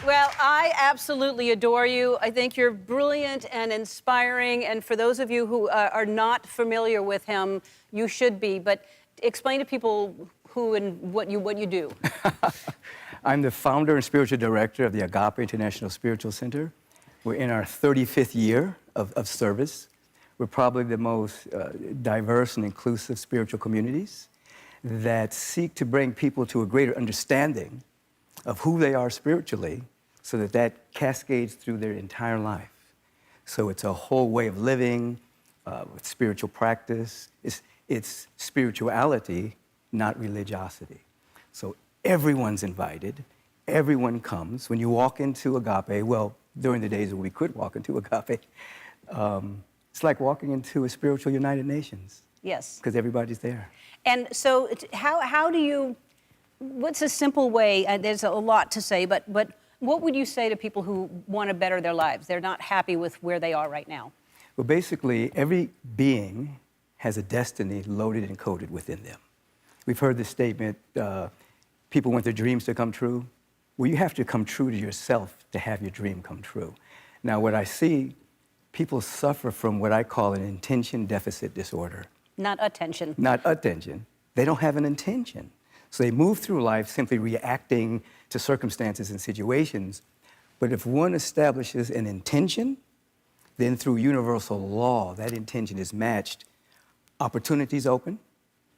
Well, I absolutely adore you. I think you're brilliant and inspiring. And for those of you who are not familiar with him, you should be. But explain to people who and what you do. I'm the founder and spiritual director of the Agape International Spiritual Center. We're in our 35th year of service. We're probably the most diverse and inclusive spiritual communities that seek to bring people to a greater understanding of who they are spiritually so that that cascades through their entire life. So it's a whole way of living with spiritual practice. It's spirituality, not religiosity. So everyone's invited. Everyone comes. When you walk into Agape, well, during the days when we could walk into Agape, it's like walking into a spiritual United Nations. Yes. Because everybody's there. And so how do you, what's a simple way, there's a lot to say, but what would you say to people who want to better their lives? They're not happy with where they are right now. Well, basically, every being has a destiny loaded and coded within them. We've heard the statement, people want their dreams to come true. Well, you have to come true to yourself to have your dream come true. Now, what I see, people suffer from what I call an intention deficit disorder. Not attention. Not attention. They don't have an intention. So they move through life simply reacting to circumstances and situations. But if one establishes an intention, then through universal law, that intention is matched. Opportunities open,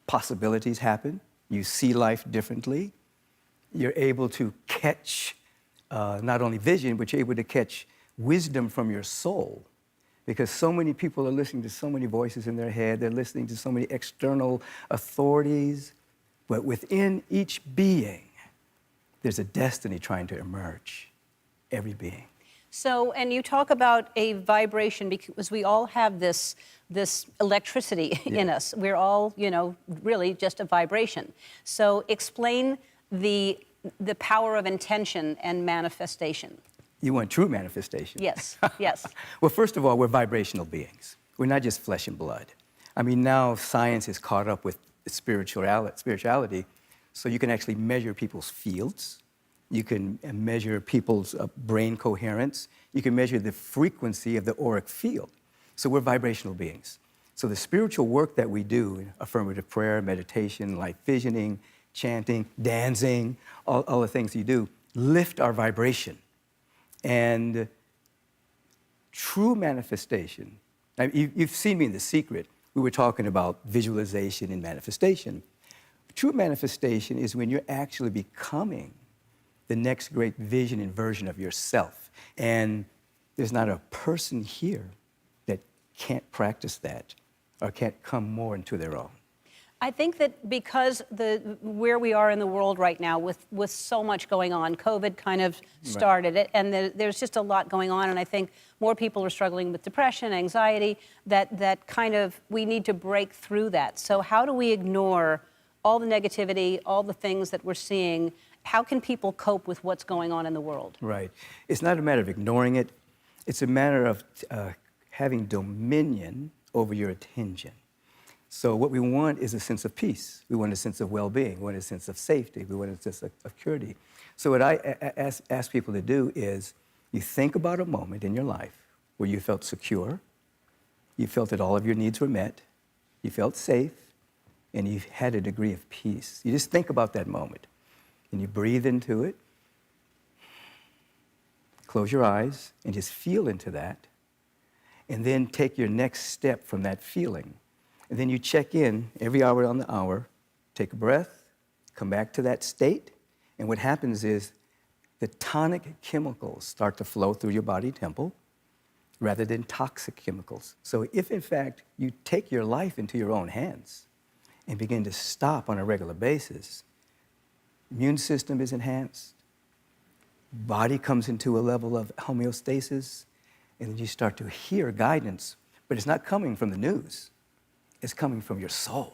possibilities happen, you see life differently. You're able to catch not only vision, but you're able to catch wisdom from your soul. Because so many people are listening to so many voices in their head, they're listening to so many external authorities, but within each being, there's a destiny trying to emerge, every being. So, and you talk about a vibration because we all have this electricity in us. We're all, really just a vibration. So explain the power of intention and manifestation. You want true manifestation? Yes, yes. Well, first of all, we're vibrational beings. We're not just flesh and blood. I mean, now science is caught up with spirituality, so you can actually measure people's fields. You can measure people's brain coherence. You can measure the frequency of the auric field. So we're vibrational beings. So the spiritual work that we do, affirmative prayer, meditation, light visioning, chanting, dancing, all the things you do, lift our vibration. And true manifestation, you've seen me in The Secret. We were talking about visualization and manifestation. True manifestation is when you're actually becoming the next great vision and version of yourself. And there's not a person here that can't practice that or can't come more into their own. I think that because where we are in the world right now with so much going on, COVID kind of started it, and there's just a lot going on, and I think more people are struggling with depression, anxiety, that kind of, we need to break through that. So how do we ignore all the negativity, all the things that we're seeing? How can people cope with what's going on in the world? Right. It's not a matter of ignoring it. It's a matter of having dominion over your attention. So what we want is a sense of peace. We want a sense of well-being. We want a sense of safety. We want a sense of purity. So what I ask people to do is you think about a moment in your life where you felt secure, you felt that all of your needs were met, you felt safe, and you had a degree of peace. You just think about that moment, and you breathe into it, close your eyes, and just feel into that, and then take your next step from that feeling. And then you check in every hour on the hour, take a breath, come back to that state, and what happens is the tonic chemicals start to flow through your body temple rather than toxic chemicals. So if, in fact, you take your life into your own hands and begin to stop on a regular basis, immune system is enhanced, body comes into a level of homeostasis, and then you start to hear guidance, but it's not coming from the news. It's coming from your soul.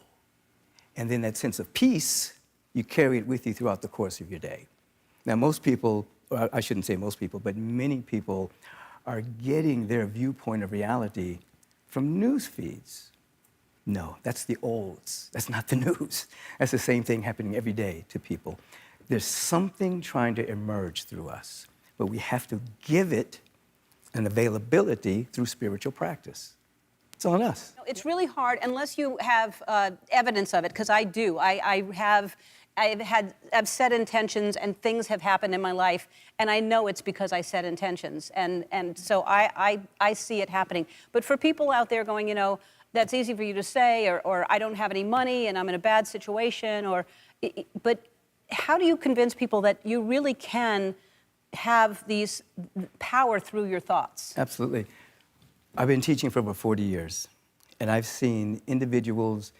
And then that sense of peace, you carry it with you throughout the course of your day. Now, most people, or I shouldn't say most people, but many people are getting their viewpoint of reality from news feeds. No, that's the olds. That's not the news. That's the same thing happening every day to people. There's something trying to emerge through us. but we have to give it an availability through spiritual practice. It's on us. It's really hard unless you have evidence of it, because I do. I've set intentions and things have happened in my life, and I know it's because I set intentions, and so I see it happening. But for people out there going, that's easy for you to say, or I don't have any money and I'm in a bad situation, but how do you convince people that you really can have these power through your thoughts? Absolutely. I've been teaching for over 40 years, and I've seen individuals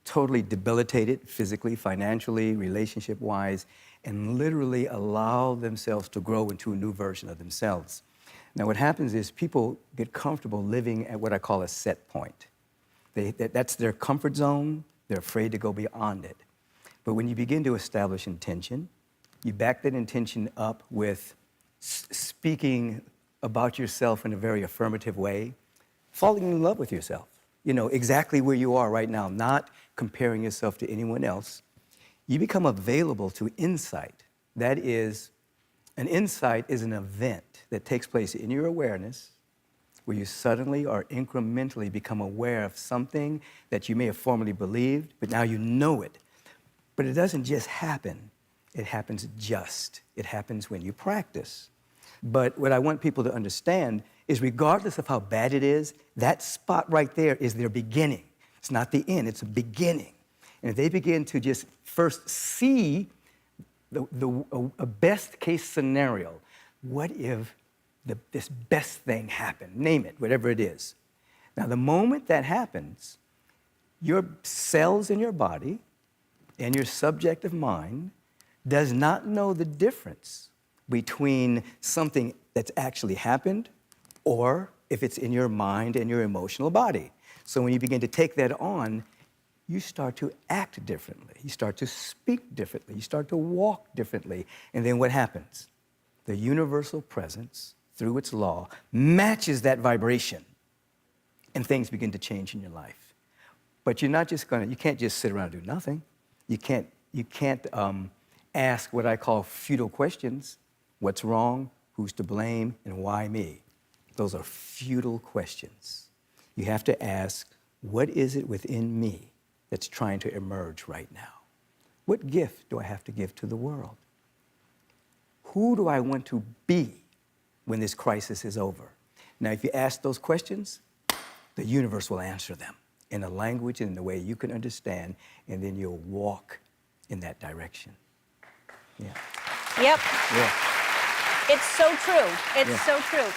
totally debilitated physically, financially, relationship-wise, and literally allow themselves to grow into a new version of themselves. Now, what happens is people get comfortable living at what I call a set point. That's their comfort zone. They're afraid to go beyond it. But when you begin to establish intention, you back that intention up with speaking about yourself in a very affirmative way, falling in love with yourself, exactly where you are right now, not comparing yourself to anyone else. You become available to insight. That is, an insight is an event that takes place in your awareness where you suddenly or incrementally become aware of something that you may have formerly believed, but now you know it. But it doesn't just happen. It happens It happens when you practice. But what I want people to understand is regardless of how bad it is, that spot right there is their beginning. It's not the end, it's a beginning. And if they begin to just first see a best case scenario, what if this best thing happened? Name it, whatever it is. Now, the moment that happens, your cells in your body and your subjective mind does not know the difference between something that's actually happened or if it's in your mind and your emotional body. So when you begin to take that on, you start to act differently. You start to speak differently. You start to walk differently. And then what happens? The universal presence, through its law, matches that vibration, and things begin to change in your life. But you're not just you can't just sit around and do nothing. You can't ask what I call futile questions. What's wrong? Who's to blame? And why me? Those are futile questions. You have to ask, what is it within me that's trying to emerge right now? What gift do I have to give to the world? Who do I want to be when this crisis is over? Now, if you ask those questions, the universe will answer them in a language and in a way you can understand, and then you'll walk in that direction. Yeah. Yep. Yeah. It's so true. It's so true.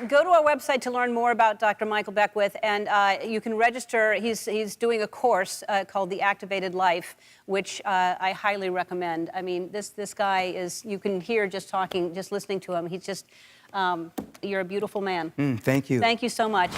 Go to our website to learn more about Dr. Michael Beckwith, and you can register. He's doing a course called The Activated Life, which I highly recommend. I mean, this guy is, you can hear just listening to him. He's just, you're a beautiful man. Thank you. Thank you so much.